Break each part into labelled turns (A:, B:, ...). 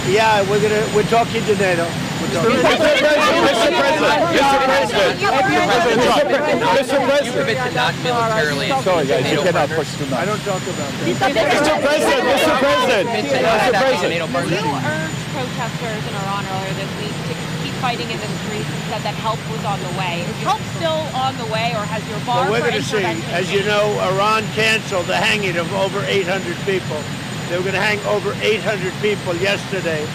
A: Yeah, we're talking to NATO.
B: Mr. President.
C: You commit to not militarily.
B: Sorry, guys, you cannot push too much.
A: I don't talk about that.
B: Mr. President.
D: You urged protesters in Iran earlier this week to keep fighting in the streets and said that help was on the way. Is help still on the way, or has your bar
A: Well, we're
D: for
A: going to see.
D: intervention
A: As you
D: changed?
A: know, Iran canceled the hanging of over 800 people. They were going to hang over 800 people yesterday,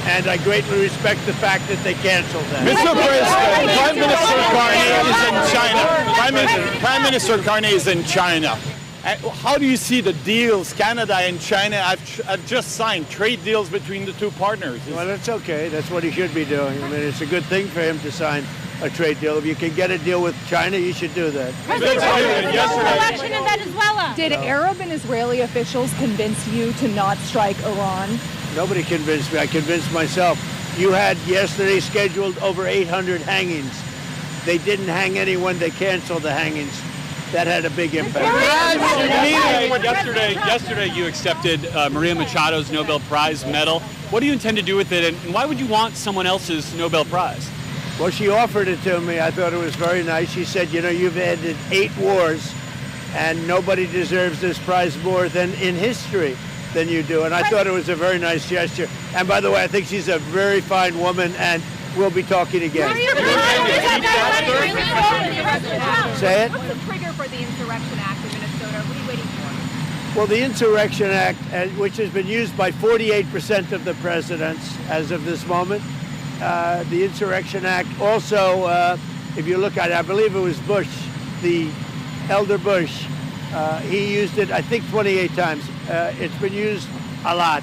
A: and I greatly respect the fact that they canceled that.
B: Mr. President, Prime Minister Carney is in China. Prime Minister Carney is in China. How do you see the deals Canada and China have just signed, trade deals between the two partners?
A: Well, that's okay. That's what he should be doing. I mean, it's a good thing for him to sign a trade deal. If you can get a deal with China, you should do that.
D: Election in Venezuela.
E: Did Arab and Israeli officials convince you to not strike Iran?
A: Nobody convinced me. I convinced myself. You had yesterday scheduled over 800 hangings. They didn't hang anyone. They canceled the hangings. That had a big impact.
F: Yesterday you accepted Maria Machado's Nobel Prize medal. What do you intend to do with it, and why would you want someone else's Nobel Prize?
A: Well, she offered it to me. I thought it was very nice. She said, you know, you've ended 8 wars, and nobody deserves this prize more than in history than you do. And I thought it was a very nice gesture. And by the way, I think she's a very fine woman, and we'll be talking again. Say it?
D: What's the trigger for the Insurrection Act in Minnesota? What are you waiting for?
A: Well, the Insurrection Act, which has been used by 48% of the presidents as of this moment, the Insurrection Act also, if you look at it, I believe it was Bush, the elder Bush, he used it, I think, 28 times. It's been used a lot.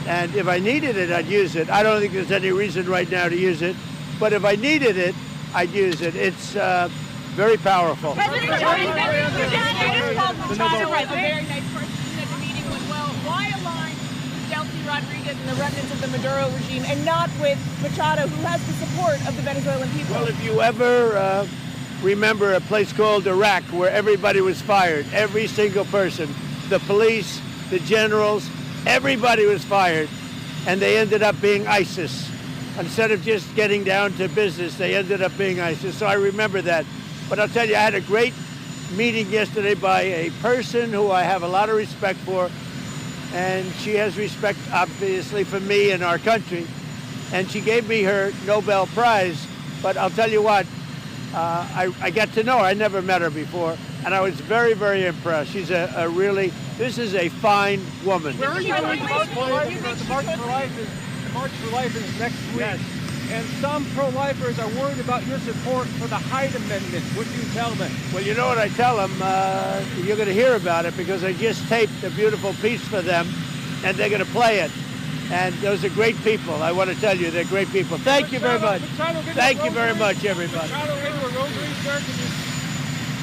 A: And if I needed it, I'd use it. I don't think there's any reason right now to use it. But if I needed it, I'd use it. It's very powerful.
D: President Trump, you just called Machado a very nice person. Said the meeting went well. Why align with Delcy Rodriguez and the remnants of the Maduro regime and not with Machado, who has the support of the Venezuelan people?
A: Well, if you ever remember a place called Iraq where everybody was fired, every single person, the police, the generals, everybody was fired, and they ended up being ISIS. Instead of just getting down to business, they ended up being ISIS. So I remember that. But I'll tell you, I had a great meeting yesterday by a person who I have a lot of respect for, and she has respect, obviously, for me and our country. And she gave me her Nobel Prize. But I'll tell you what, I got to know her. I never met her before, and I was very, very impressed. She's a really, this is a fine woman.
G: Where are you going? The March for Life is next week.
A: Yes.
G: And some pro-lifers are worried about your support for the Hyde Amendment. What do you tell them?
A: Well, you know what I tell them? You're going to hear about it because I just taped a beautiful piece for them, and they're going to play it. And those are great people. I want to tell you, they're great people. Thank you very much. Thank you very much, everybody.
G: Try to ring a rosary, sir. Can you